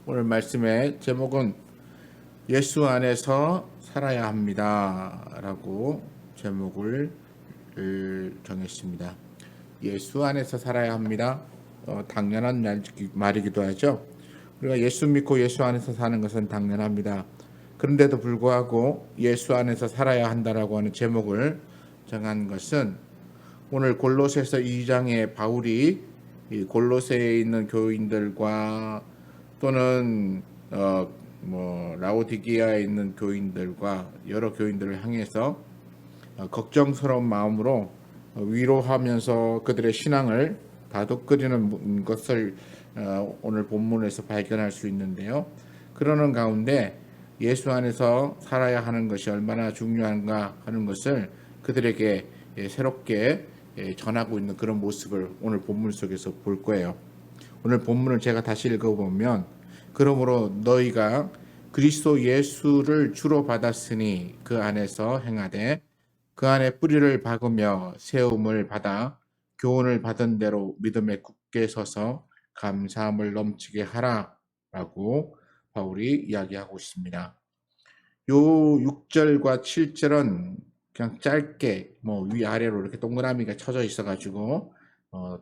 오늘 말씀의 제목은 예수 안에서 살아야 합니다 라고 제목을 정했습니다. 예수 안에서 살아야 합니다. 당연한 말이기도 하죠. 우리가 예수 믿고 예수 안에서 사는 것은 당연합니다. 그런데도 불구하고 예수 안에서 살아야 한다라고 하는 제목을 정한 것은 오늘 골로새서 2장에 바울이 이 골로새에 있는 교인들과 또는 라오디게아에 있는 교인들과 여러 교인들을 향해서 걱정스러운 마음으로 위로하면서 그들의 신앙을 다독거리는 것을 오늘 본문에서 발견할 수 있는데요. 그러는 가운데 예수 안에서 살아야 하는 것이 얼마나 중요한가 하는 것을 그들에게 새롭게 전하고 있는 그런 모습을 오늘 본문 속에서 볼 거예요. 오늘 본문을 제가 다시 읽어보면, 그러므로 너희가 그리스도 예수를 주로 받았으니 그 안에서 행하되 그 안에 뿌리를 박으며 세움을 받아 교훈을 받은 대로 믿음에 굳게 서서 감사함을 넘치게 하라라고 바울이 이야기하고 있습니다. 요 6절과 7절은 그냥 짧게 위아래로 이렇게 동그라미가 쳐져 있어가지고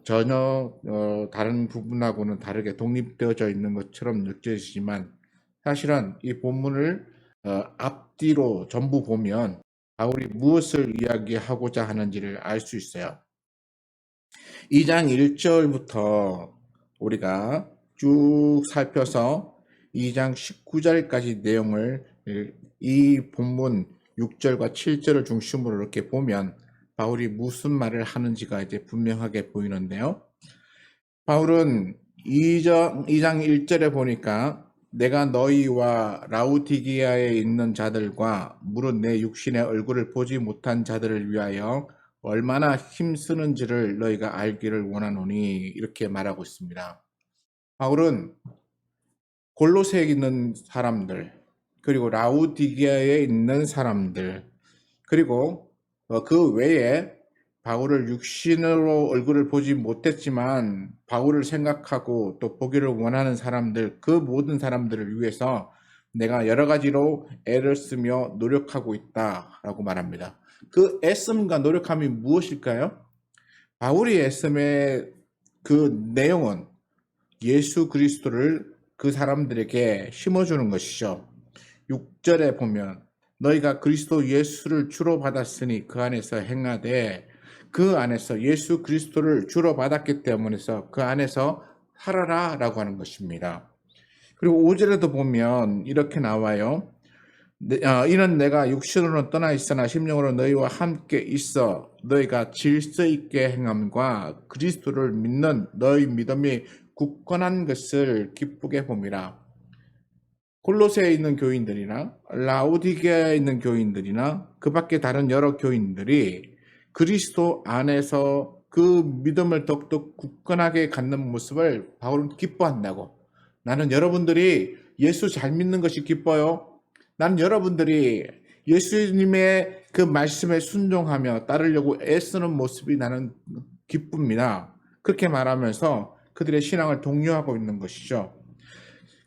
전혀 다른 부분하고는 다르게 독립되어져 있는 것처럼 느껴지지만, 사실은 이 본문을 앞뒤로 전부 보면 바울이 무엇을 이야기하고자 하는지를 알 수 있어요. 2장 1절부터 우리가 쭉 살펴서 2장 19절까지 내용을 이 본문 6절과 7절을 중심으로 이렇게 보면 바울이 무슨 말을 하는지가 이제 분명하게 보이는데요. 바울은 2장 1절에 보니까 내가 너희와 라우디게아에 있는 자들과 무릇 내 육신의 얼굴을 보지 못한 자들을 위하여 얼마나 힘쓰는지를 너희가 알기를 원하노니 이렇게 말하고 있습니다. 바울은 골로새에 있는 사람들, 그리고 라우디게아에 있는 사람들, 그리고 그 외에 바울을 육신으로 얼굴을 보지 못했지만 바울을 생각하고 또 보기를 원하는 사람들, 그 모든 사람들을 위해서 내가 여러 가지로 애를 쓰며 노력하고 있다라고 말합니다. 그 애씀과 노력함이 무엇일까요? 바울이 애씀의 그 내용은 예수 그리스도를 그 사람들에게 심어주는 것이죠. 6절에 보면 너희가 그리스도 예수를 주로 받았으니 그 안에서 행하되 그 안에서 예수 그리스도를 주로 받았기 때문에서 그 안에서 살아라 라고 하는 것입니다. 그리고 5절에도 보면 이렇게 나와요. 이는 내가 육신으로 떠나 있으나 심령으로 너희와 함께 있어 너희가 질서 있게 행함과 그리스도를 믿는 너희 믿음이 굳건한 것을 기쁘게 봄이라. 골로새에 있는 교인들이나 라오디게아에 있는 교인들이나 그 밖에 다른 여러 교인들이 그리스도 안에서 그 믿음을 더욱더 굳건하게 갖는 모습을 바울은 기뻐한다고. 나는 여러분들이 예수 잘 믿는 것이 기뻐요. 나는 여러분들이 예수님의 그 말씀에 순종하며 따르려고 애쓰는 모습이 나는 기쁩니다. 그렇게 말하면서 그들의 신앙을 독려하고 있는 것이죠.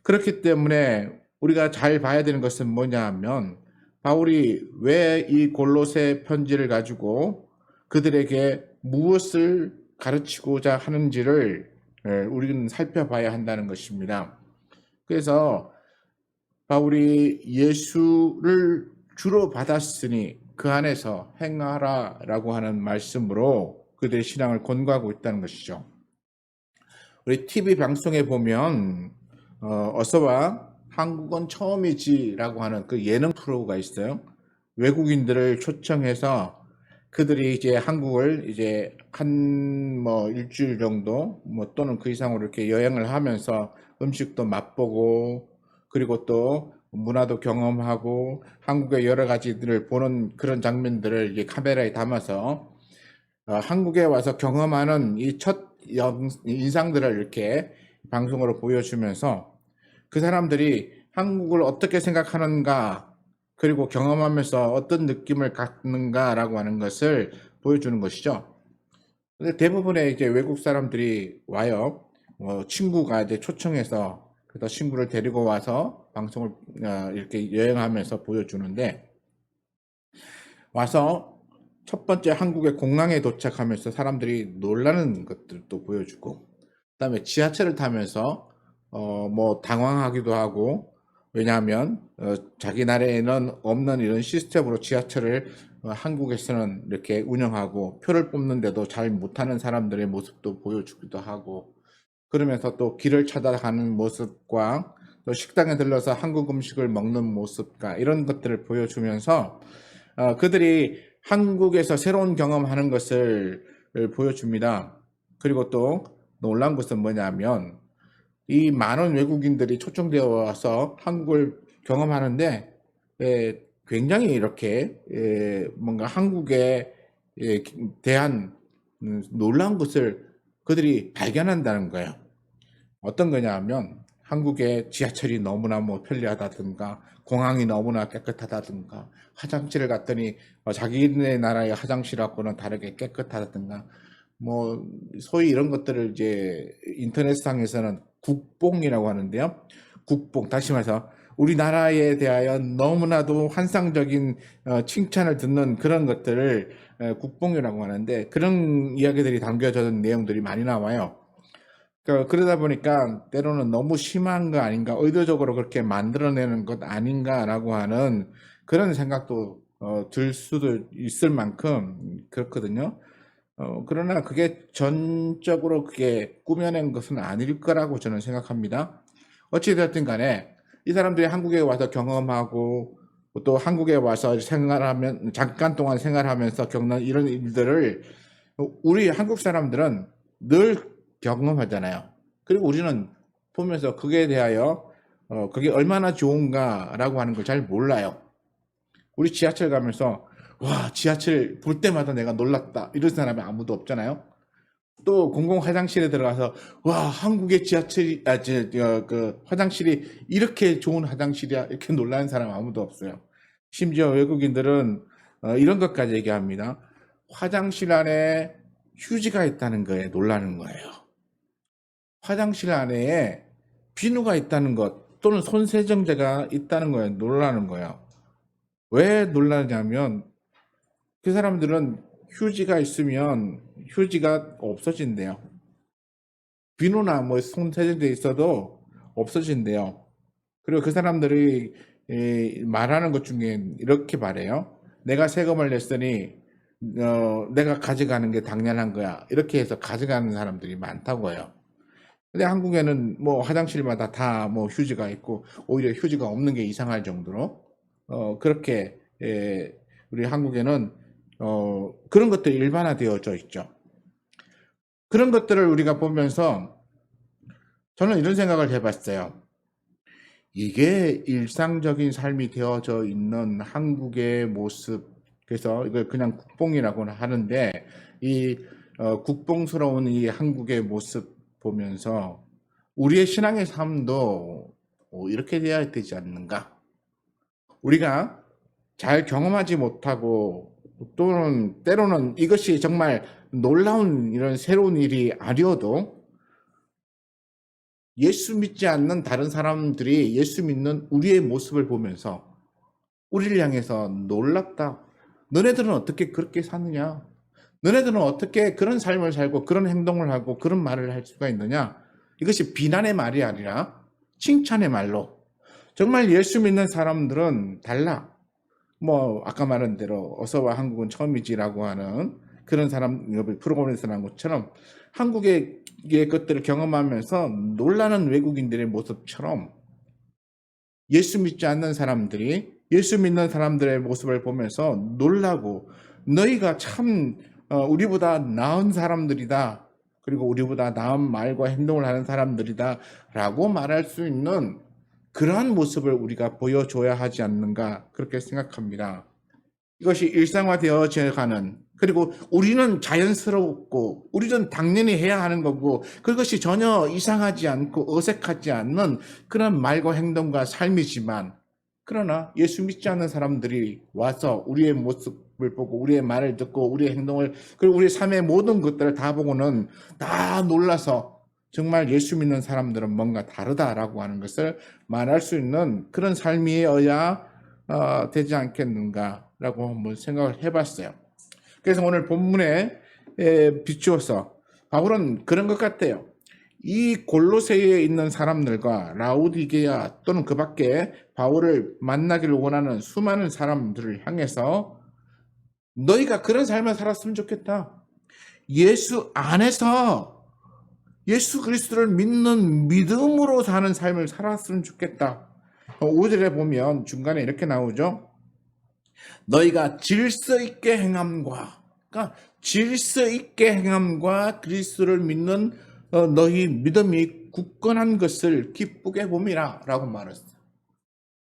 그렇기 때문에 우리가 잘 봐야 되는 것은 뭐냐 하면, 바울이 왜 이 골로새 편지를 가지고 그들에게 무엇을 가르치고자 하는지를 우리는 살펴봐야 한다는 것입니다. 그래서 바울이 예수를 주로 받았으니 그 안에서 행하라 라고 하는 말씀으로 그들의 신앙을 권고하고 있다는 것이죠. 우리 TV 방송에 보면 어서와 한국은 처음이지라고 하는 그 예능 프로가 있어요. 외국인들을 초청해서 그들이 이제 한국을 이제 한 일주일 정도 또는 그 이상으로 이렇게 여행을 하면서 음식도 맛보고 그리고 또 문화도 경험하고 한국의 여러 가지들을 보는 그런 장면들을 이제 카메라에 담아서 한국에 와서 경험하는 이 첫 인상들을 이렇게 방송으로 보여주면서 그 사람들이 한국을 어떻게 생각하는가, 그리고 경험하면서 어떤 느낌을 갖는가라고 하는 것을 보여주는 것이죠. 근데 대부분의 이제 외국 사람들이 와요. 친구가 이제 초청해서 그래서 친구를 데리고 와서 방송을 이렇게 여행하면서 보여주는데, 와서 첫 번째 한국의 공항에 도착하면서 사람들이 놀라는 것들도 보여주고, 그다음에 지하철을 타면서 뭐 당황하기도 하고, 왜냐하면 자기 나라에는 없는 이런 시스템으로 지하철을 한국에서는 이렇게 운영하고 표를 뽑는데도 잘 못하는 사람들의 모습도 보여주기도 하고, 그러면서 또 길을 찾아가는 모습과 또 식당에 들러서 한국 음식을 먹는 모습과 이런 것들을 보여주면서 그들이 한국에서 새로운 경험하는 것을 보여줍니다. 그리고 또 놀란 것은 뭐냐면, 이 많은 외국인들이 초청되어 와서 한국을 경험하는데 굉장히 이렇게 뭔가 한국에 대한 놀라운 것을 그들이 발견한다는 거예요. 어떤 거냐 하면, 한국의 지하철이 너무나 뭐 편리하다든가, 공항이 너무나 깨끗하다든가, 화장실을 갔더니 자기네 나라의 화장실하고는 다르게 깨끗하다든가, 뭐 소위 이런 것들을 이제 인터넷상에서는 국뽕이라고 하는데요. 국뽕, 다시 말해서 우리나라에 대하여 너무나도 환상적인 칭찬을 듣는 그런 것들을 국뽕이라고 하는데, 그런 이야기들이 담겨져 있는 내용들이 많이 나와요. 그러다 보니까 때로는 너무 심한 거 아닌가, 의도적으로 그렇게 만들어내는 것 아닌가라고 하는 그런 생각도 들 수도 있을 만큼 그렇거든요. 그러나 그게 전적으로 그게 꾸며낸 것은 아닐 거라고 저는 생각합니다. 어찌되었든 간에 이 사람들이 한국에 와서 경험하고 또 한국에 와서 생활하면, 잠깐 동안 생활하면서 겪는 이런 일들을 우리 한국 사람들은 늘 경험하잖아요. 그리고 우리는 보면서 그게 대하여 그게 얼마나 좋은가라고 하는 걸 잘 몰라요. 우리 지하철 가면서 와, 지하철 볼 때마다 내가 놀랐다 이런 사람이 아무도 없잖아요. 또 공공 화장실에 들어가서 와, 한국의 지하철이 그 화장실이 이렇게 좋은 화장실이야 이렇게 놀라는 사람 아무도 없어요. 심지어 외국인들은 이런 것까지 얘기합니다. 화장실 안에 휴지가 있다는 거에 놀라는 거예요. 화장실 안에 비누가 있다는 것 또는 손세정제가 있다는 거에 놀라는 거예요. 왜 놀라냐면 그 사람들은 휴지가 있으면 휴지가 없어진대요. 비누나 뭐 손세정제 있어도 없어진대요. 그리고 그 사람들이 말하는 것 중에 이렇게 말해요. 내가 세금을 냈으니 내가 가져가는 게 당연한 거야. 이렇게 해서 가져가는 사람들이 많다고 해요. 근데 한국에는 뭐 화장실마다 다 뭐 휴지가 있고 오히려 휴지가 없는 게 이상할 정도로 그렇게 우리 한국에는 그런 것들이 일반화되어져 있죠. 그런 것들을 우리가 보면서 저는 이런 생각을 해봤어요. 이게 일상적인 삶이 되어져 있는 한국의 모습. 그래서 이걸 그냥 국뽕이라고는 하는데, 이 국뽕스러운 이 한국의 모습 보면서 우리의 신앙의 삶도 이렇게 되어야 되지 않는가? 우리가 잘 경험하지 못하고 또는 때로는 이것이 정말 놀라운 이런 새로운 일이 아니어도 예수 믿지 않는 다른 사람들이 예수 믿는 우리의 모습을 보면서 우리를 향해서 놀랍다. 너네들은 어떻게 그렇게 사느냐? 너네들은 어떻게 그런 삶을 살고 그런 행동을 하고 그런 말을 할 수가 있느냐? 이것이 비난의 말이 아니라 칭찬의 말로. 정말 예수 믿는 사람들은 달라. 뭐 아까 말한 대로 어서와 한국은 처음이지라고 하는 그런 사람 프로그램에서 나온 것처럼 한국의 것들을 경험하면서 놀라는 외국인들의 모습처럼 예수 믿지 않는 사람들이 예수 믿는 사람들의 모습을 보면서 놀라고, 너희가 참 우리보다 나은 사람들이다, 그리고 우리보다 나은 말과 행동을 하는 사람들이다 라고 말할 수 있는 그러한 모습을 우리가 보여줘야 하지 않는가, 그렇게 생각합니다. 이것이 일상화되어져 가는, 그리고 우리는 자연스럽고 우리는 당연히 해야 하는 거고 그것이 전혀 이상하지 않고 어색하지 않는 그런 말과 행동과 삶이지만, 그러나 예수 믿지 않는 사람들이 와서 우리의 모습을 보고 우리의 말을 듣고 우리의 행동을, 그리고 우리의 삶의 모든 것들을 다 보고는 다 놀라서 정말 예수 믿는 사람들은 뭔가 다르다라고 하는 것을 말할 수 있는 그런 삶이어야 되지 않겠는가라고 한번 생각을 해봤어요. 그래서 오늘 본문에 비추어서 바울은 그런 것 같아요. 이 골로새에 있는 사람들과 라우디게아 또는 그 밖에 바울을 만나기를 원하는 수많은 사람들을 향해서 너희가 그런 삶을 살았으면 좋겠다. 예수 안에서 예수 그리스도를 믿는 믿음으로 사는 삶을 살았으면 좋겠다. 5절에 보면 중간에 이렇게 나오죠. 너희가 질서 있게 행함과, 그러니까 질서 있게 행함과 그리스도를 믿는 너희 믿음이 굳건한 것을 기쁘게 봄이라 라고 말했어요.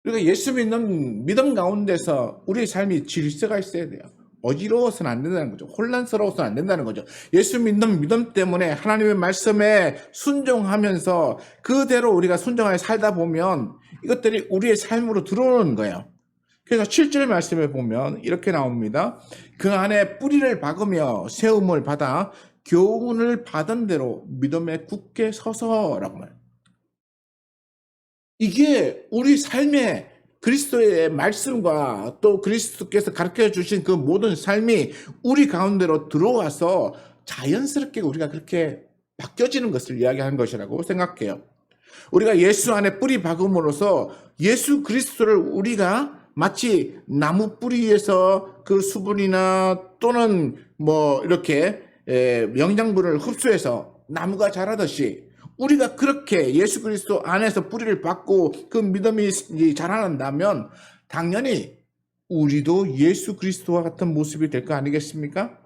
그러니까 예수 믿는 믿음 가운데서 우리의 삶이 질서가 있어야 돼요. 어지러워서는 안 된다는 거죠. 혼란스러워서는 안 된다는 거죠. 예수 믿는 믿음 때문에 하나님의 말씀에 순종하면서 그대로 우리가 순종하여 살다 보면 이것들이 우리의 삶으로 들어오는 거예요. 그래서 7절 말씀에 보면 이렇게 나옵니다. 그 안에 뿌리를 박으며 세움을 받아 교훈을 받은 대로 믿음에 굳게 서서라고 말해요. 이게 우리 삶에 그리스도의 말씀과 또 그리스도께서 가르쳐 주신 그 모든 삶이 우리 가운데로 들어와서 자연스럽게 우리가 그렇게 바뀌어지는 것을 이야기하는 것이라고 생각해요. 우리가 예수 안에 뿌리 박음으로써 예수 그리스도를 우리가 마치 나무 뿌리에서 그 수분이나 또는 뭐 이렇게 영양분을 흡수해서 나무가 자라듯이 우리가 그렇게 예수 그리스도 안에서 뿌리를 박고 그 믿음이 자라난다면 당연히 우리도 예수 그리스도와 같은 모습이 될 거 아니겠습니까?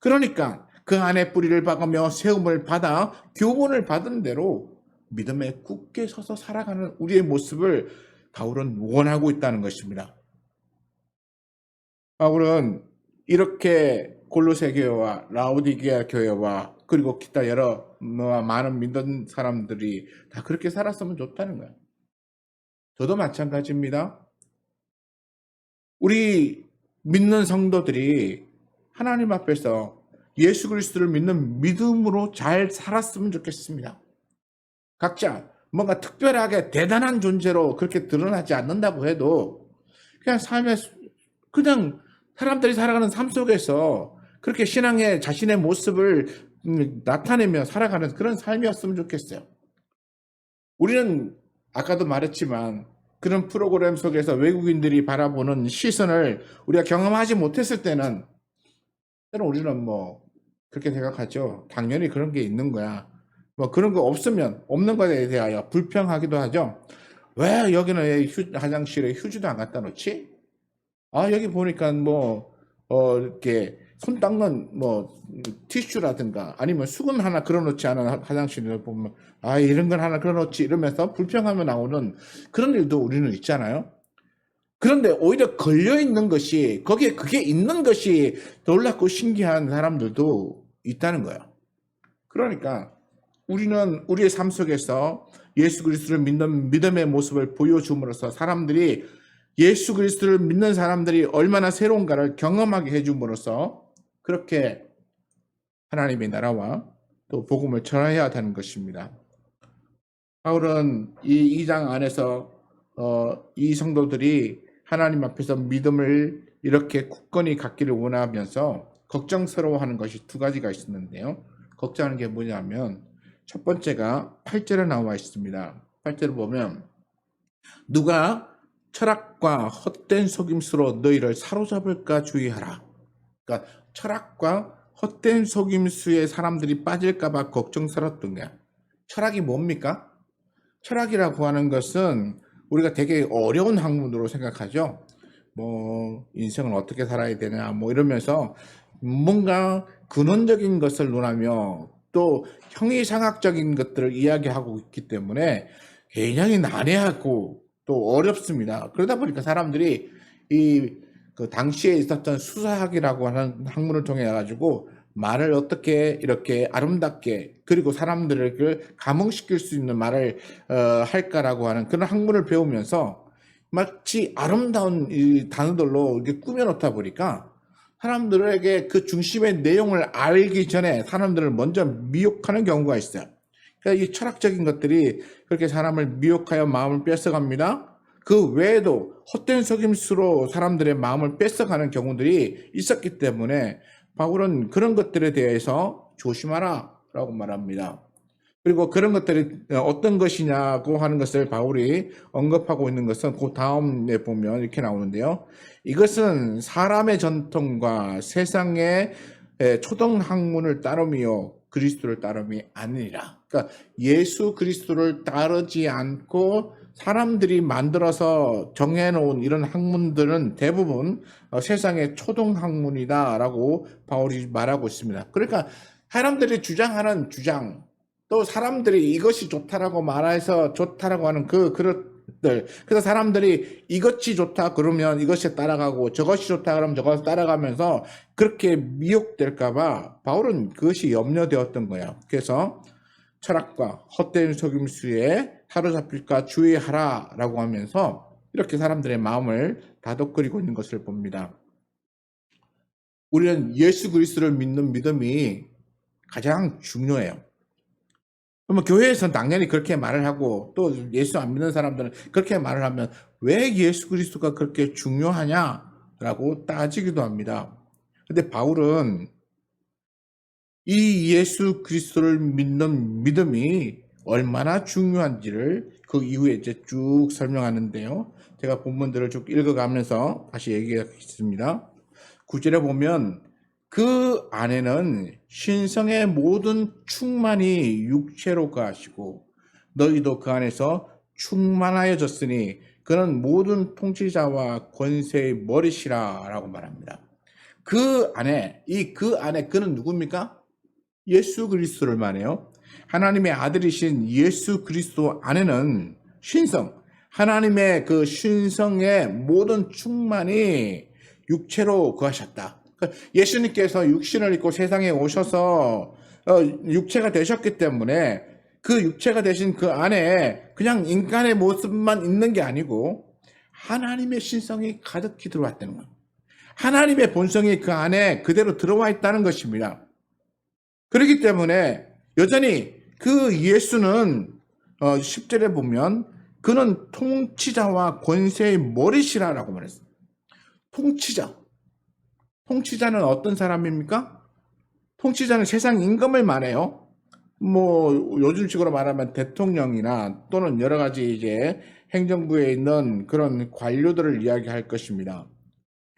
그러니까 그 안에 뿌리를 박으며 세움을 받아 교훈을 받은 대로 믿음에 굳게 서서 살아가는 우리의 모습을 바울은 원하고 있다는 것입니다. 바울은 이렇게 골로새 교회와 라우디게아 교회와 그리고 기타 여러 많은 믿는 사람들이 다 그렇게 살았으면 좋다는 거예요. 저도 마찬가지입니다. 우리 믿는 성도들이 하나님 앞에서 예수 그리스도를 믿는 믿음으로 잘 살았으면 좋겠습니다. 각자 뭔가 특별하게 대단한 존재로 그렇게 드러나지 않는다고 해도 그냥 삶에 그냥 사람들이 살아가는 삶 속에서 그렇게 신앙의 자신의 모습을 나타내며 살아가는 그런 삶이었으면 좋겠어요. 우리는 아까도 말했지만 그런 프로그램 속에서 외국인들이 바라보는 시선을 우리가 경험하지 못했을 때는 우리는 뭐 그렇게 생각하죠. 당연히 그런 게 있는 거야. 뭐 그런 거 없으면 없는 것에 대하여 불평하기도 하죠. 왜 여기는 화장실에 휴지도 안 갖다 놓지? 아 여기 보니까 뭐 이렇게 손 닦는 뭐 티슈라든가 아니면 수건 하나 걸어놓지 않은 화장실을 보면 아 이런 건 하나 걸어놓지 이러면서 불평하며 나오는 그런 일도 우리는 있잖아요. 그런데 오히려 걸려있는 것이 거기에 그게 있는 것이 놀랍고 신기한 사람들도 있다는 거예요. 그러니까 우리는 우리의 삶 속에서 예수 그리스도를 믿는 믿음의 모습을 보여줌으로써 사람들이 예수 그리스도를 믿는 사람들이 얼마나 새로운가를 경험하게 해줌으로써 그렇게 하나님의 나라와 또 복음을 전해야 되는 것입니다. 바울은 이 2장 안에서 이 성도들이 하나님 앞에서 믿음을 이렇게 굳건히 갖기를 원하면서 걱정스러워하는 것이 두 가지가 있었는데요. 걱정하는 게 뭐냐면 첫 번째가 8절에 나와 있습니다. 8절을 보면 누가 철학과 헛된 속임수로 너희를 사로잡을까 주의하라. 그러니까 철학과 헛된 속임수에 사람들이 빠질까 봐 걱정스럽던 거야. 철학이 뭡니까? 철학이라고 하는 것은 우리가 되게 어려운 학문으로 생각하죠. 뭐 인생을 어떻게 살아야 되냐 뭐 이러면서 뭔가 근원적인 것을 논하며 또 형이상학적인 것들을 이야기하고 있기 때문에 굉장히 난해하고 또 어렵습니다. 그러다 보니까 사람들이 그 당시에 있었던 수사학이라고 하는 학문을 통해 가지고 말을 어떻게 이렇게 아름답게 그리고 사람들을 감흥시킬 수 있는 말을 할까라고 하는 그런 학문을 배우면서 마치 아름다운 이 단어들로 이렇게 꾸며놓다 보니까 사람들에게 그 중심의 내용을 알기 전에 사람들을 먼저 미혹하는 경우가 있어요. 그러니까 이 철학적인 것들이 그렇게 사람을 미혹하여 마음을 뺏어갑니다. 그 외에도 헛된 속임수로 사람들의 마음을 뺏어가는 경우들이 있었기 때문에 바울은 그런 것들에 대해서 조심하라 라고 말합니다. 그리고 그런 것들이 어떤 것이냐고 하는 것을 바울이 언급하고 있는 것은 그 다음에 보면 이렇게 나오는데요. 이것은 사람의 전통과 세상의 초등학문을 따르며 그리스도를 따름이 아니라, 그러니까 예수 그리스도를 따르지 않고 사람들이 만들어서 정해놓은 이런 학문들은 대부분 세상의 초등학문이다라고 바울이 말하고 있습니다. 그러니까 사람들이 주장하는 주장, 또 사람들이 이것이 좋다라고 말해서 좋다라고 하는 그릇들, 그래서 사람들이 이것이 좋다 그러면 이것에 따라가고 저것이 좋다 그러면 저것에 따라가면서 그렇게 미혹될까봐 바울은 그것이 염려되었던 거예요. 그래서 철학과 헛된 속임수에 사로잡힐까 주의하라라고 하면서 이렇게 사람들의 마음을 다독거리고 있는 것을 봅니다. 우리는 예수 그리스도를 믿는 믿음이 가장 중요해요. 그러면 교회에서는 당연히 그렇게 말을 하고 또 예수 안 믿는 사람들은 그렇게 말을 하면 왜 예수 그리스도가 그렇게 중요하냐라고 따지기도 합니다. 근데 바울은 이 예수 그리스도를 믿는 믿음이 얼마나 중요한지를 그 이후에 이제 쭉 설명하는데요. 제가 본문들을 쭉 읽어가면서 다시 얘기하겠습니다. 9절에 보면 그 안에는 신성의 모든 충만이 육체로 가시고 너희도 그 안에서 충만하여졌으니 그는 모든 통치자와 권세의 머리시라 라고 말합니다. 그 안에 그는 누굽니까? 예수 그리스도를 말해요. 하나님의 아들이신 예수 그리스도 안에는 신성, 하나님의 그 신성의 모든 충만이 육체로 거하셨다. 예수님께서 육신을 입고 세상에 오셔서 육체가 되셨기 때문에 그 육체가 되신 그 안에 그냥 인간의 모습만 있는 게 아니고 하나님의 신성이 가득히 들어왔다는 거예요. 하나님의 본성이 그 안에 그대로 들어와 있다는 것입니다. 그렇기 때문에 여전히 그 예수는 10절에 보면 그는 통치자와 권세의 머리시라라고 말했어요. 통치자는 어떤 사람입니까? 통치자는 세상 임금을 말해요. 뭐 요즘식으로 말하면 대통령이나 또는 여러 가지 이제 행정부에 있는 그런 관료들을 이야기할 것입니다.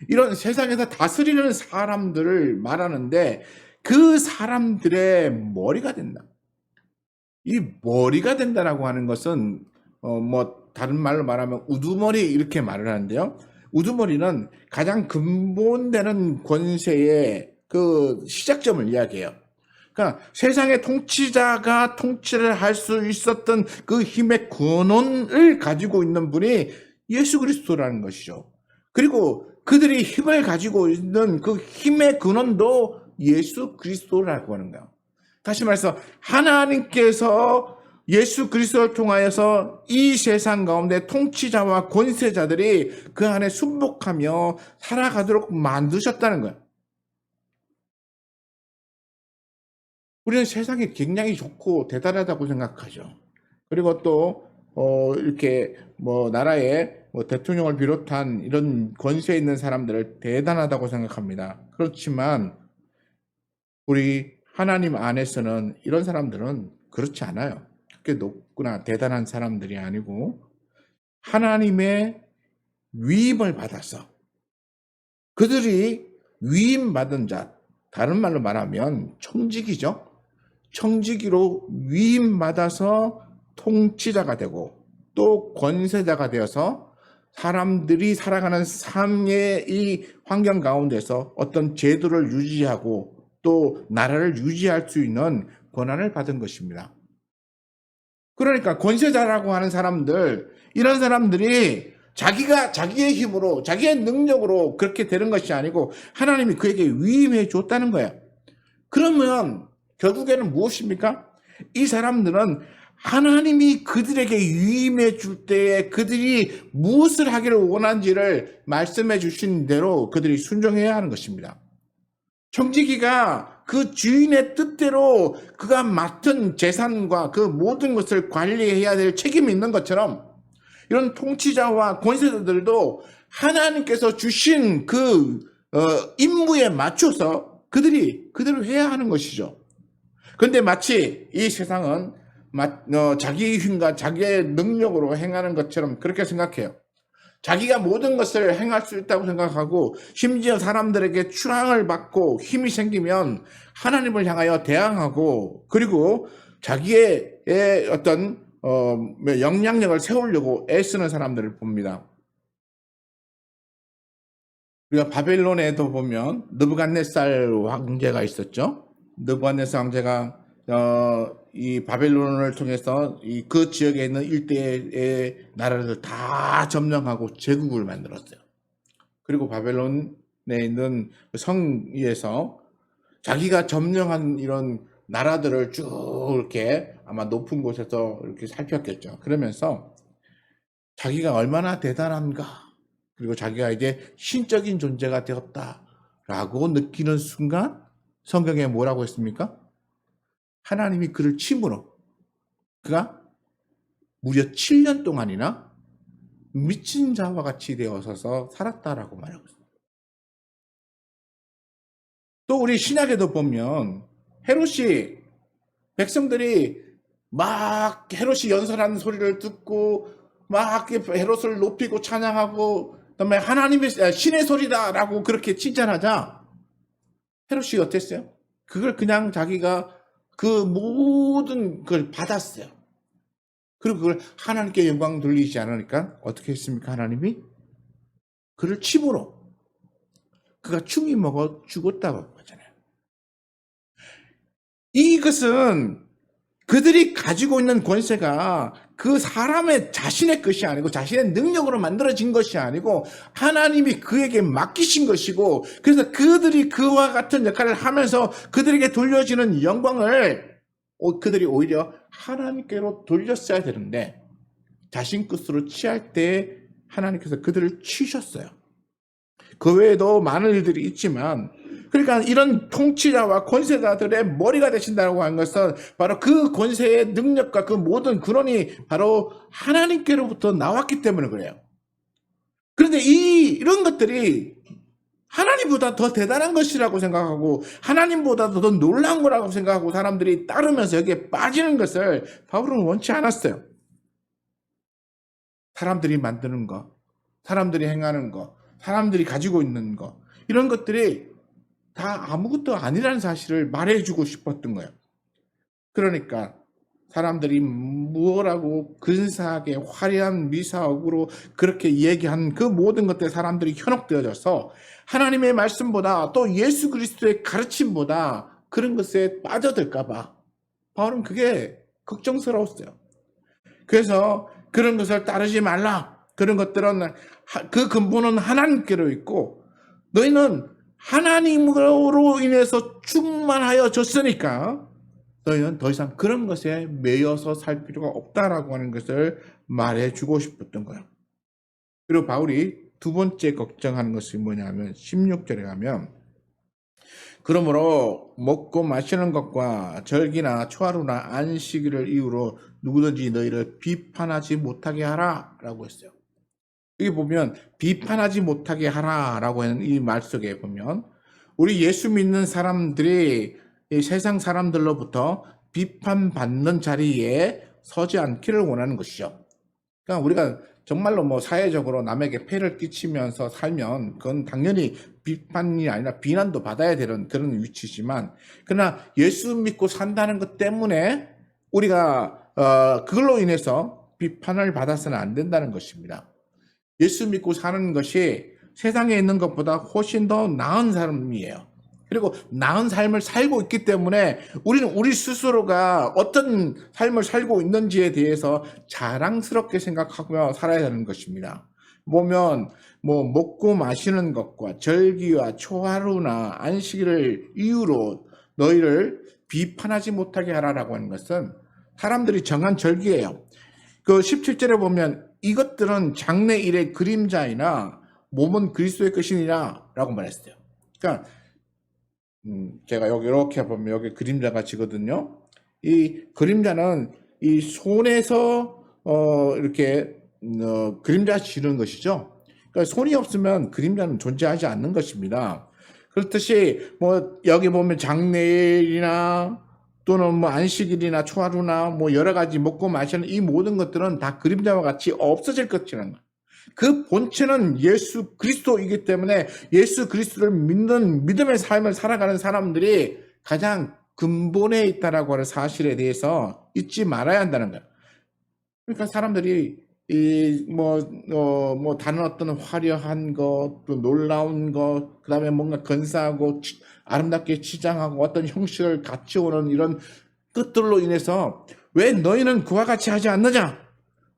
이런 세상에서 다스리는 사람들을 말하는데 그 사람들의 머리가 된다. 이 머리가 된다라고 하는 것은 뭐 다른 말로 말하면 우두머리 이렇게 말을 하는데요. 우두머리는 가장 근본되는 권세의 그 시작점을 이야기해요. 그러니까 세상의 통치자가 통치를 할 수 있었던 그 힘의 근원을 가지고 있는 분이 예수 그리스도라는 것이죠. 그리고 그들이 힘을 가지고 있는 그 힘의 근원도 예수 그리스도라고 하는 거예요. 다시 말해서 하나님께서 예수 그리스도를 통하여서 이 세상 가운데 통치자와 권세자들이 그 안에 순복하며 살아가도록 만드셨다는 거예요. 우리는 세상이 굉장히 좋고 대단하다고 생각하죠. 그리고 또 이렇게 뭐 나라의 대통령을 비롯한 이런 권세 있는 사람들을 대단하다고 생각합니다. 그렇지만 우리 하나님 안에서는 이런 사람들은 그렇지 않아요. 그렇게 높거나 대단한 사람들이 아니고 하나님의 위임을 받아서 그들이 위임받은 자, 다른 말로 말하면 청지기죠. 청지기로 위임받아서 통치자가 되고 또 권세자가 되어서 사람들이 살아가는 삶의 이 환경 가운데서 어떤 제도를 유지하고 또 나라를 유지할 수 있는 권한을 받은 것입니다. 그러니까 권세자라고 하는 사람들, 이런 사람들이 자기의 힘으로, 자기의 능력으로 그렇게 되는 것이 아니고 하나님이 그에게 위임해 줬다는 거예요. 그러면 결국에는 무엇입니까? 이 사람들은 하나님이 그들에게 위임해 줄 때에 그들이 무엇을 하기를 원하는지를 말씀해 주신 대로 그들이 순종해야 하는 것입니다. 청지기가 그 주인의 뜻대로 그가 맡은 재산과 그 모든 것을 관리해야 될 책임이 있는 것처럼 이런 통치자와 권세자들도 하나님께서 주신 그 임무에 맞춰서 그들이 그대로 해야 하는 것이죠. 그런데 마치 이 세상은 자기 힘과 자기의 능력으로 행하는 것처럼 그렇게 생각해요. 자기가 모든 것을 행할 수 있다고 생각하고 심지어 사람들에게 추앙을 받고 힘이 생기면 하나님을 향하여 대항하고 그리고 자기의 어떤 영향력을 세우려고 애쓰는 사람들을 봅니다. 우리가 바벨론에도 보면 느부갓네살 황제가 있었죠. 느부갓네살 황제가 이 바벨론을 통해서 그 지역에 있는 일대의 나라를 다 점령하고 제국을 만들었어요. 그리고 바벨론에 있는 성 위에서 자기가 점령한 이런 나라들을 쭉 이렇게 아마 높은 곳에서 이렇게 살폈겠죠. 그러면서 자기가 얼마나 대단한가, 그리고 자기가 이제 신적인 존재가 되었다라고 느끼는 순간 성경에 뭐라고 했습니까? 하나님이 그를 침으로 그가 무려 7년 동안이나 미친 자와 같이 되어서 살았다라고 말하고 있습니다. 또 우리 신약에도 보면 헤롯이 백성들이 막 헤롯이 연설하는 소리를 듣고 막 헤롯을 높이고 찬양하고 그다음에 하나님의 신의 소리다라고 그렇게 칭찬하자 헤롯이 어땠어요? 그걸 그냥 자기가 그 모든 걸 받았어요. 그리고 그걸 하나님께 영광 돌리지 않으니까 어떻게 했습니까? 하나님이 그를 침으로 그가 충이 먹어 죽었다고 하잖아요. 이것은 그들이 가지고 있는 권세가 그 사람의 자신의 것이 아니고 자신의 능력으로 만들어진 것이 아니고 하나님이 그에게 맡기신 것이고, 그래서 그들이 그와 같은 역할을 하면서 그들에게 돌려지는 영광을 그들이 오히려 하나님께로 돌렸어야 되는데 자신 것으로 취할 때 하나님께서 그들을 치셨어요. 그 외에도 많은 일들이 있지만, 그러니까 이런 통치자와 권세자들의 머리가 되신다고 하는 것은 바로 그 권세의 능력과 그 모든 근원이 바로 하나님께로부터 나왔기 때문에 그래요. 그런데 이런 것들이 하나님보다 더 대단한 것이라고 생각하고 하나님보다 더 놀라운 거라고 생각하고 사람들이 따르면서 여기에 빠지는 것을 바울은 원치 않았어요. 사람들이 만드는 것, 사람들이 행하는 것, 사람들이 가지고 있는 것, 이런 것들이 다 아무것도 아니라는 사실을 말해주고 싶었던 거예요. 그러니까 사람들이 무엇라고 근사하게 화려한 미사옥으로 그렇게 얘기한 그 모든 것들 사람들이 현혹되어져서 하나님의 말씀보다 또 예수 그리스도의 가르침보다 그런 것에 빠져들까 봐 바울은 그게 걱정스러웠어요. 그래서 그런 것을 따르지 말라. 그런 것들은 그 근본은 하나님께로 있고 너희는 하나님으로 인해서 충만하여졌으니까 너희는 더 이상 그런 것에 매여서 살 필요가 없다라고 하는 것을 말해주고 싶었던 거예요. 그리고 바울이 두 번째 걱정하는 것이 뭐냐면 16절에 가면 그러므로 먹고 마시는 것과 절기나 초하루나 안식일을 이유로 누구든지 너희를 비판하지 못하게 하라 라고 했어요. 여기 보면 비판하지 못하게 하라라고 하는 이 말 속에 보면 우리 예수 믿는 사람들이 이 세상 사람들로부터 비판받는 자리에 서지 않기를 원하는 것이죠. 그러니까 우리가 정말로 뭐 사회적으로 남에게 폐를 끼치면서 살면 그건 당연히 비판이 아니라 비난도 받아야 되는 그런 위치지만, 그러나 예수 믿고 산다는 것 때문에 우리가 그걸로 인해서 비판을 받아서는 안 된다는 것입니다. 예수 믿고 사는 것이 세상에 있는 것보다 훨씬 더 나은 삶이에요. 그리고 나은 삶을 살고 있기 때문에 우리는 우리 스스로가 어떤 삶을 살고 있는지에 대해서 자랑스럽게 생각하며 살아야 하는 것입니다. 보면 뭐 먹고 마시는 것과 절기와 초하루나 안식일을 이유로 너희를 비판하지 못하게 하라라고 하는 것은 사람들이 정한 절기예요. 그 17절에 보면 이것들은 장래일의 그림자이나 몸은 그리스도의 것이니라 라고 말했어요. 그러니까 제가 여기 이렇게 보면 여기 그림자가 지거든요. 이 그림자는 이 손에서 이렇게 그림자 지는 것이죠. 그러니까 손이 없으면 그림자는 존재하지 않는 것입니다. 그렇듯이 뭐 여기 보면 장례일이나 또는 뭐 안식일이나 초하루나 뭐 여러 가지 먹고 마시는 이 모든 것들은 다 그림자와 같이 없어질 것이라는 거예요. 그 본체는 예수 그리스도이기 때문에 예수 그리스도를 믿는 믿음의 삶을 살아가는 사람들이 가장 근본에 있다라고 하는 사실에 대해서 잊지 말아야 한다는 거예요. 그러니까 사람들이 뭐 다른 어떤 화려한 것, 또 놀라운 것, 그 다음에 뭔가 근사하고 아름답게 치장하고 어떤 형식을 갖추어오는 이런 것들로 인해서 왜 너희는 그와 같이 하지 않느냐?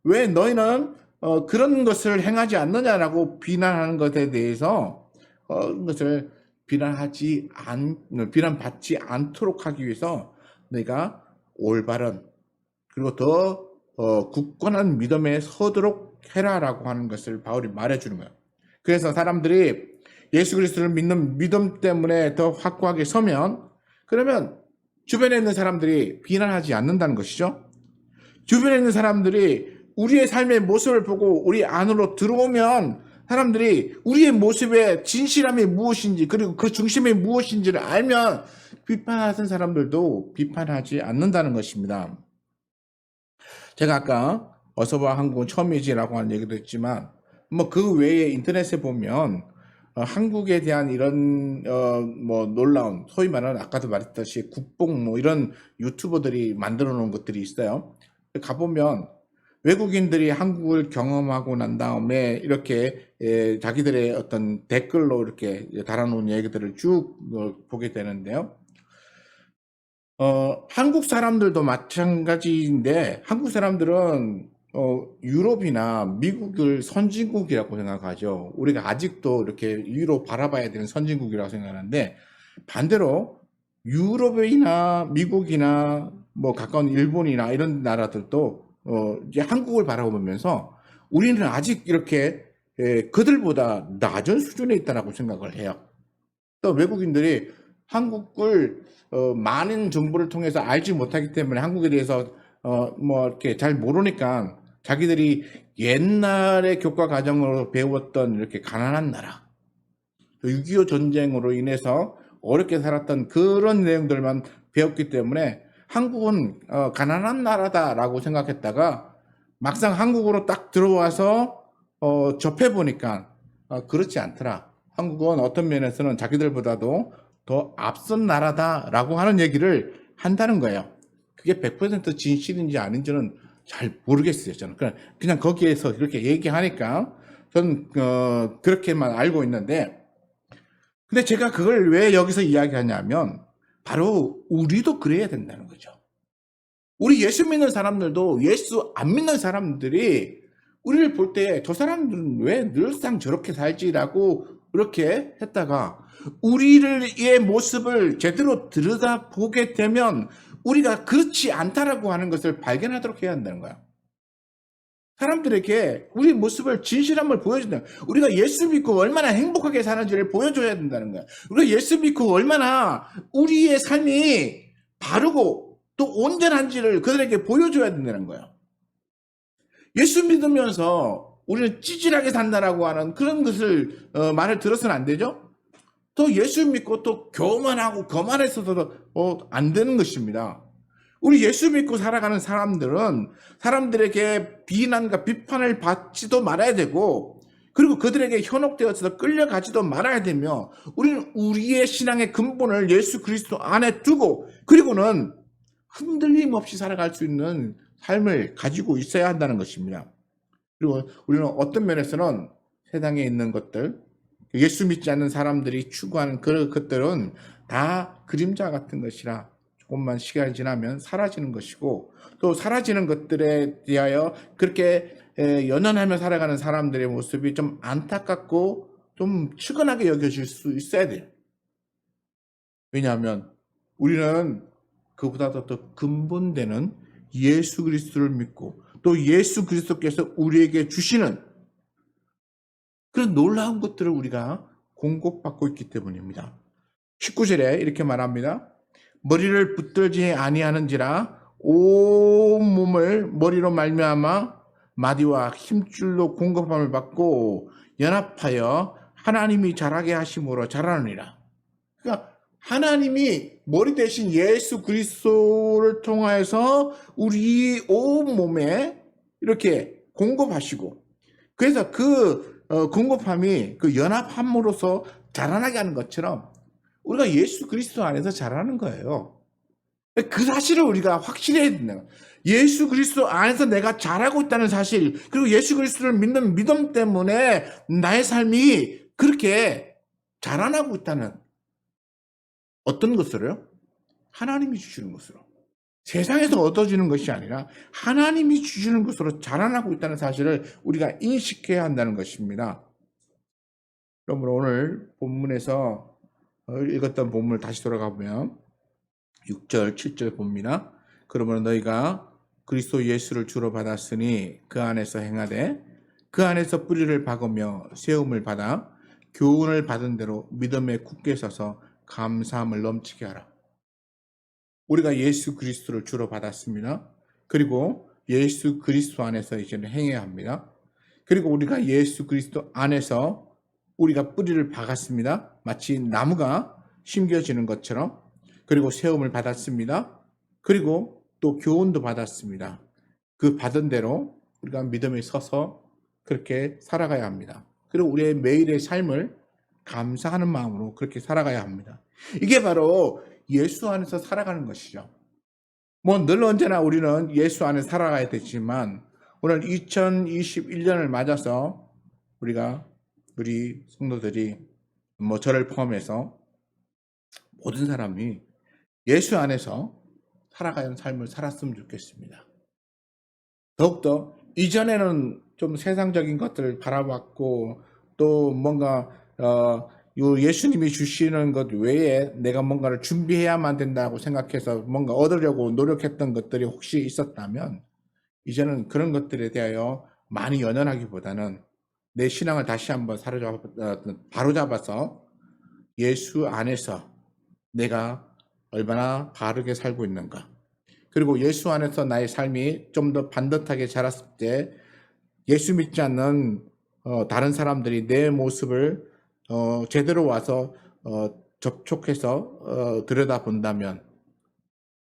왜 너희는 그런 것을 행하지 않느냐라고 비난하는 것에 대해서 그것을 비난받지 않도록 하기 위해서 내가 올바른 그리고 더 굳건한 믿음에 서도록 해라라고 하는 것을 바울이 말해주는 거예요. 그래서 사람들이 예수 그리스도를 믿는 믿음 때문에 더 확고하게 서면 그러면 주변에 있는 사람들이 비난하지 않는다는 것이죠. 주변에 있는 사람들이 우리의 삶의 모습을 보고 우리 안으로 들어오면 사람들이 우리의 모습의 진실함이 무엇인지 그리고 그 중심이 무엇인지를 알면 비판하는 사람들도 비판하지 않는다는 것입니다. 제가 아까 어서와 한국은 처음이지라고 하는 얘기도 했지만 뭐 그 외에 인터넷에 보면 한국에 대한 이런 뭐 놀라운 소위 말하는 아까도 말했듯이 국뽕 뭐 이런 유튜버들이 만들어 놓은 것들이 있어요. 가보면 외국인들이 한국을 경험하고 난 다음에 이렇게 자기들의 어떤 댓글로 이렇게 달아놓은 얘기들을 쭉 보게 되는데요. 한국 사람들도 마찬가지인데 한국 사람들은 유럽이나 미국을 선진국이라고 생각하죠. 우리가 아직도 이렇게 위로 바라봐야 되는 선진국이라고 생각하는데 반대로 유럽이나 미국이나 뭐 가까운 일본이나 이런 나라들도 이제 한국을 바라보면서 우리는 아직 이렇게 그들보다 낮은 수준에 있다라고 생각을 해요. 또 외국인들이 한국을 많은 정보를 통해서 알지 못하기 때문에 한국에 대해서 뭐 이렇게 잘 모르니까 자기들이 옛날의 교과 과정으로 배웠던 이렇게 가난한 나라, 6.25 전쟁으로 인해서 어렵게 살았던 그런 내용들만 배웠기 때문에 한국은 가난한 나라다라고 생각했다가 막상 한국으로 딱 들어와서 접해보니까 그렇지 않더라. 한국은 어떤 면에서는 자기들보다도 더 앞선 나라다라고 하는 얘기를 한다는 거예요. 그게 100% 진실인지 아닌지는 잘 모르겠어요. 저는 그냥 거기에서 이렇게 얘기하니까 저는 그렇게만 알고 있는데 근데 제가 그걸 왜 여기서 이야기하냐면 바로 우리도 그래야 된다는 거죠. 우리 예수 믿는 사람들도 예수 안 믿는 사람들이 우리를 볼 때 저 사람들은 왜 늘상 저렇게 살지라고 그렇게 했다가 우리의 모습을 제대로 들여다보게 되면 우리가 그렇지 않다라고 하는 것을 발견하도록 해야 한다는 거야. 사람들에게 우리 모습을 진실함을 보여준다. 우리가 예수 믿고 얼마나 행복하게 사는지를 보여줘야 된다는 거야. 우리가 예수 믿고 얼마나 우리의 삶이 바르고 또 온전한지를 그들에게 보여줘야 된다는 거야. 예수 믿으면서 우리는 찌질하게 산다라고 하는 그런 것을 말을 들어서는 안 되죠. 또 예수 믿고 또 교만하고 거만해서도 안 되는 것입니다. 우리 예수 믿고 살아가는 사람들은 사람들에게 비난과 비판을 받지도 말아야 되고 그리고 그들에게 현혹되어서 끌려가지도 말아야 되며 우리는 우리의 신앙의 근본을 예수 그리스도 안에 두고 그리고는 흔들림 없이 살아갈 수 있는 삶을 가지고 있어야 한다는 것입니다. 그리고 우리는 어떤 면에서는 세상에 있는 것들 예수 믿지 않는 사람들이 추구하는 그런 것들은 다 그림자 같은 것이라 조금만 시간이 지나면 사라지는 것이고 또 사라지는 것들에 대하여 그렇게 연연하며 살아가는 사람들의 모습이 좀 안타깝고 좀 측은하게 여겨질 수 있어야 돼요. 왜냐하면 우리는 그보다도 더 근본되는 예수 그리스도를 믿고 또 예수 그리스도께서 우리에게 주시는 그런 놀라운 것들을 우리가 공급받고 있기 때문입니다. 19절에 이렇게 말합니다. 머리를 붙들지 아니하는지라 온 몸을 머리로 말미암아 마디와 힘줄로 공급함을 받고 연합하여 하나님이 자라게 하심으로 자라느니라. 그러니까 하나님이 머리 대신 예수 그리스도를 통하여서 우리 온 몸에 이렇게 공급하시고, 그래서 그 공급함이 그 연합함으로써 자라나게 하는 것처럼 우리가 예수 그리스도 안에서 자라는 거예요. 그 사실을 우리가 확실해야 된다. 예수 그리스도 안에서 내가 자라고 있다는 사실, 그리고 예수 그리스도를 믿는 믿음 때문에 나의 삶이 그렇게 자라나고 있다는, 어떤 것으로요? 하나님이 주시는 것으로. 세상에서 얻어지는 것이 아니라 하나님이 주시는 것으로 자라나고 있다는 사실을 우리가 인식해야 한다는 것입니다. 그러므로 오늘 본문에서 읽었던 본문을 다시 돌아가 보면 6절, 7절 봅니다. 그러므로 너희가 그리스도 예수를 주로 받았으니 그 안에서 행하되 그 안에서 뿌리를 박으며 세움을 받아 교훈을 받은 대로 믿음에 굳게 서서 감사함을 넘치게 하라. 우리가 예수 그리스도를 주로 받았습니다. 그리고 예수 그리스도 안에서 이제는 행해야 합니다. 그리고 우리가 예수 그리스도 안에서 우리가 뿌리를 박았습니다. 마치 나무가 심겨지는 것처럼. 그리고 세움을 받았습니다. 그리고 또 교훈도 받았습니다. 그 받은 대로 우리가 믿음에 서서 그렇게 살아가야 합니다. 그리고 우리의 매일의 삶을 감사하는 마음으로 그렇게 살아가야 합니다. 이게 바로 예수 안에서 살아가는 것이죠. 뭐 늘 언제나 우리는 예수 안에 살아가야 되지만 오늘 2021년을 맞아서 우리 성도들이 뭐 저를 포함해서 모든 사람이 예수 안에서 살아가는 삶을 살았으면 좋겠습니다. 더욱더 이전에는 좀 세상적인 것들을 바라봤고 또 뭔가 예수님이 주시는 것 외에 내가 뭔가를 준비해야만 된다고 생각해서 뭔가 얻으려고 노력했던 것들이 혹시 있었다면 이제는 그런 것들에 대하여 많이 연연하기보다는 내 신앙을 다시 한번 바로잡아서 예수 안에서 내가 얼마나 바르게 살고 있는가, 그리고 예수 안에서 나의 삶이 좀 더 반듯하게 자랐을 때 예수 믿지 않는 다른 사람들이 내 모습을 제대로 와서 접촉해서 들여다본다면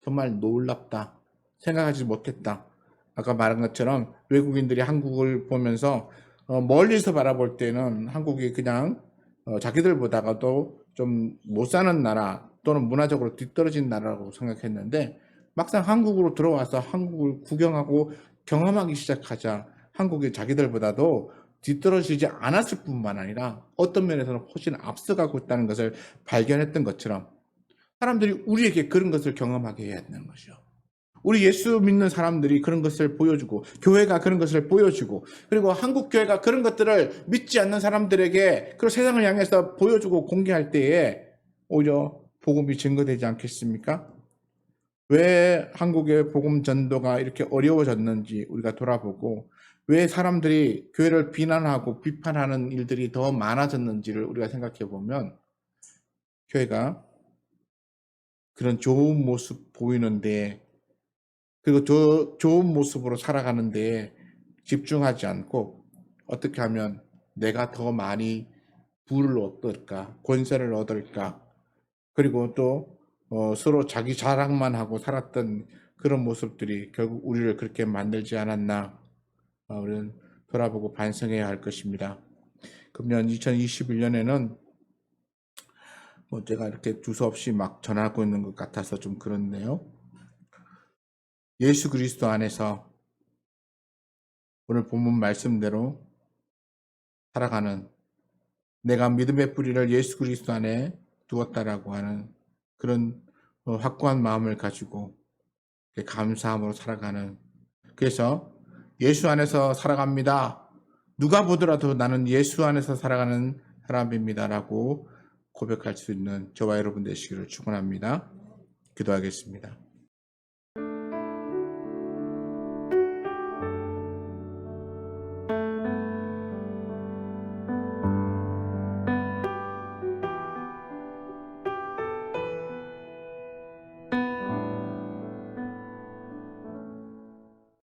정말 놀랍다, 생각하지 못했다. 아까 말한 것처럼 외국인들이 한국을 보면서 멀리서 바라볼 때는 한국이 그냥 자기들보다도 좀 못 사는 나라 또는 문화적으로 뒤떨어진 나라라고 생각했는데 막상 한국으로 들어와서 한국을 구경하고 경험하기 시작하자 한국이 자기들보다도 뒤떨어지지 않았을 뿐만 아니라 어떤 면에서는 훨씬 앞서가고 있다는 것을 발견했던 것처럼 사람들이 우리에게 그런 것을 경험하게 해야 되는 것이죠. 우리 예수 믿는 사람들이 그런 것을 보여주고 교회가 그런 것을 보여주고 그리고 한국 교회가 그런 것들을 믿지 않는 사람들에게 그 세상을 향해서 보여주고 공개할 때에 오히려 복음이 증거되지 않겠습니까? 왜 한국의 복음 전도가 이렇게 어려워졌는지 우리가 돌아보고 왜 사람들이 교회를 비난하고 비판하는 일들이 더 많아졌는지를 우리가 생각해 보면 교회가 그런 좋은 모습 보이는데 그리고 좋은 모습으로 살아가는데 집중하지 않고 어떻게 하면 내가 더 많이 부를 얻을까, 권세를 얻을까, 그리고 또 서로 자기 자랑만 하고 살았던 그런 모습들이 결국 우리를 그렇게 만들지 않았나, 우리는 돌아보고 반성해야 할 것입니다. 그러면 2021년에는 뭐 제가 이렇게 두서없이 막 전하고 있는 것 같아서 좀 그렇네요. 예수 그리스도 안에서 오늘 본문 말씀대로 살아가는, 내가 믿음의 뿌리를 예수 그리스도 안에 두었다라고 하는 그런 확고한 마음을 가지고 감사함으로 살아가는, 그래서 예수 안에서 살아갑니다. 누가 보더라도 나는 예수 안에서 살아가는 사람입니다라고 고백할 수 있는 저와 여러분 되시기를 축원합니다. 기도하겠습니다.